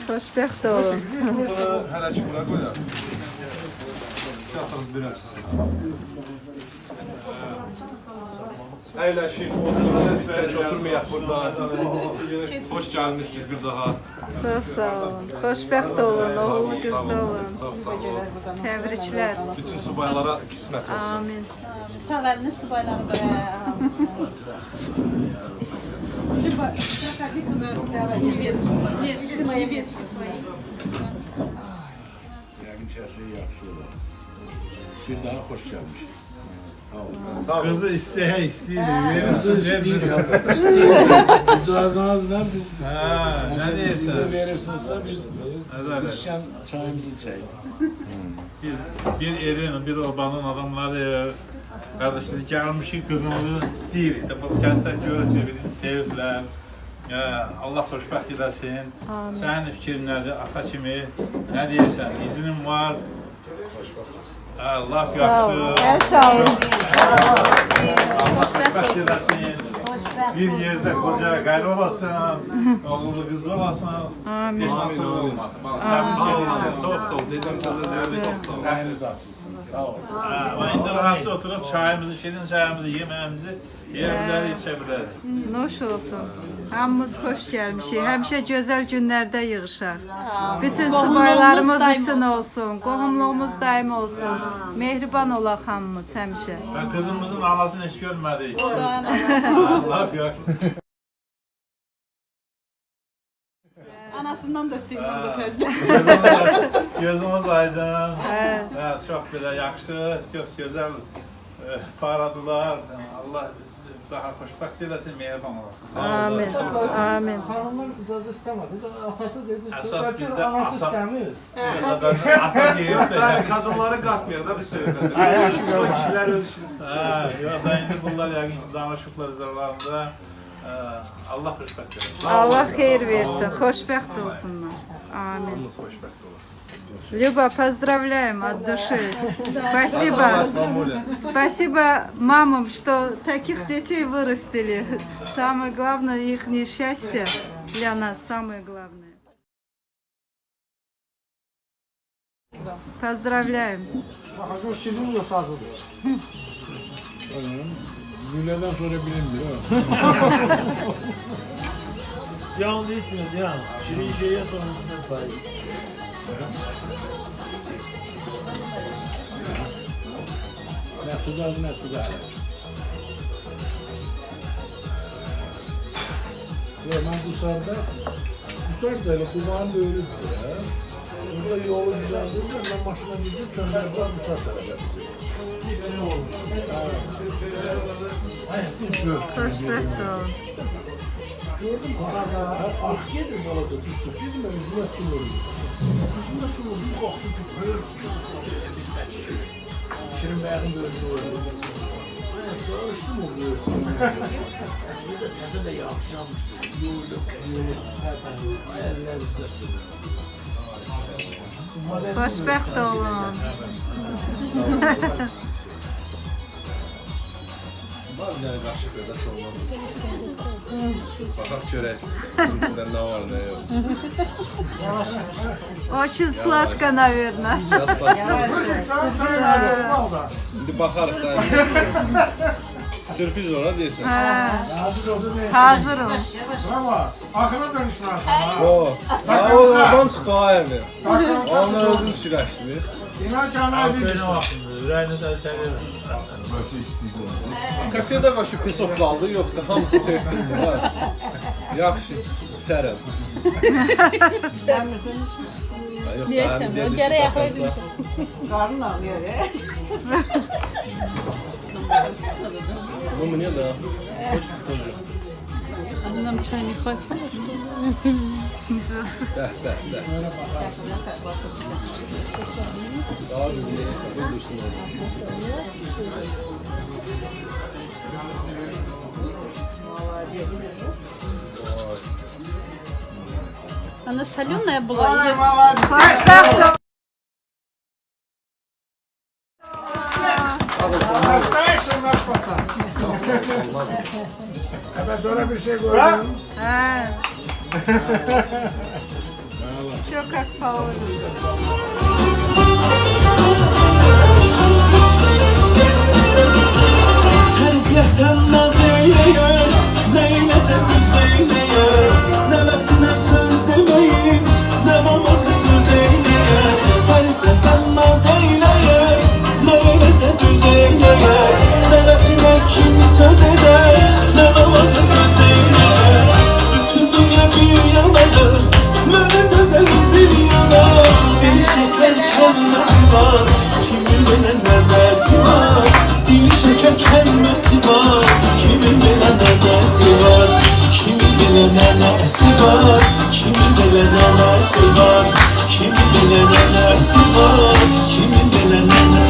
Xoşbəxt olun. Hələ ki, bura qoyaq. Yasınız bir ölçüsü. Əyləşin, oturun, biz tək oturmayaq burada. Hoş gəldiniz siz bir daha. Çox sağ olun. Xoşbəxt olun, oğul qızda olun. Çox sağ olun. Təbriklər. Bütün subaylara qismət olsun. Amin. Sağ eliniz subaylarım. Yəqin ki, hər şey yaxşı olar. Bir daha xoş gəlmiş. Kızı isteye Qızı isteyir. İcazınızla biz Ne bize diyesen. verirsinizsə biz Evet. içən çayımızı içək. Bir elin, bir obanın adamları kardeşlik gelmişik kızımızı isteyir. İşte bu kentler görünce bizi sevdiler. Ya, Allah xoşbəxt eləsin. Sənin fikrin nədir? Ata kimi nə deyirsən? İzinin var. Allah yaxşı. Sağ olun. Allah xoşbəxt eləsin. Bir yerdə qoca qərə olasın, oğullu qızlı olasın. Amin. Bir nasıl olmasın. Çox sağ ol. Dediyim sözləriniz çox sağ ol. Qəyimiz açılsın. Sağ olun. İndi rahatça oturup çayımızı, şirin çayımızı, yemeğimizi yiyebiliriz, içebiliriz. Nuş olsun. Hamımız xoş gəlmişik. Həmişə gözəl günlərdə yığışaq. Bütün subaylarımız üçün olsun. Qohumluğumuz daim olsun. Mehriban olaq hamımız həmişə. Ben kızımızın anasını hiç görmedik. Allah yok. Anasından da istiqbalda tezdə. Gözümüz aydın. Evet, çok böyle yakşı, çok güzel paradılar. Allah daha xoşbəxt eləsin, mehriban olasın. Amin. Amin. Hanımlar icazə istəmədi. Atası dedi, Əsas bəlkə bizdə anası ata- istəmir. Ata deyirsə. Qadınları qatmıyor da bu söhbətdə. Kişilər öz işini. Yox, indi bunlar yəqin ki, danışıqlar üzərlərində. Allah xoşbəxt eləsin. Allah xeyir versin. Xoşbəxt olsunlar. Amin. Hamımız xoşbəxt olur. Люба, поздравляем от души. Спасибо. Mamuля. Спасибо мамам, что таких детей вырастили. Самое главное, их счастье для нас самое главное. Поздравляем. Baxacaq şirin yoxsadır. Lülədən sonra bilindir. Yalnız içmez ya. Şirin şeye sonrasında sahip. Məhdudar, məhdudar. Mən bu sarda elə kulağım böyüdür ya. Burada yolu düzəldirdim, mən maşına gidip çöndürüb bu sar tərəfə. Ne olmuş? Xoşbəxt olun. Gördüm arada ah gedir balada düştü. Dedim ben yüzüne su vurdu. Yüzüne su vurdu. Kalktı ki böyle Şirin Bey'in böyle vurdu. Sonra üstüm oluyor. Bir de tadı da yakışamıştı. Yoğurduk. Eller üstü. Xoşbəxt olun. Var bir dənə qaşıq ödə olmadı. Baxaq görək. İçində nə var, nə yox. Очень сладко, наверное. Biraz bastırdım. İndi baxarıq da. Sürpriz ona deyirsən. Hazırım. Bravo. Axıra danışmarsın. O. O oradan çıxdı o əmi. Onu özüm şirəkdir. İnan ki, ana bir Aferin olsun. Yüreğini de seviyorum. Kafedə qaşı pesoplandı, yoxsa hamısı var. Yaxşı, içərəm. Niyə içəmir? O gərək yaxlayacaq. Karnın ağrıyor ya. Ну мне да. Очень тоже. Нам çay не хватило, что ли? Да. Daha düzgün yapabilirsin onu. Она соленая была. Xoşbəxt olun. Nasz pacan. olmaz mı? Evet sonra bir şey gördüm. Ha. Sokak favori. Terklesem naz eyleyen, neylesem yüzeyleyen, nemesine söz demeyin, ne babamı söz eyleyen. Terklesem naz eyleyen, neylesem yüzeyleyen, nemesine kim söz eder, ne babamı söz eyleyen. Bütün dünya bir yanadır, benim bedenim bir yana. Deli şeker kendisi var, kimin bilen neresi var. Dili şeker kendisi var, kimin bilen neresi var. Kimin bilen neresi var, kimin bilen neresi var. Kimin bilen neresi var, kimin bilen neresi var.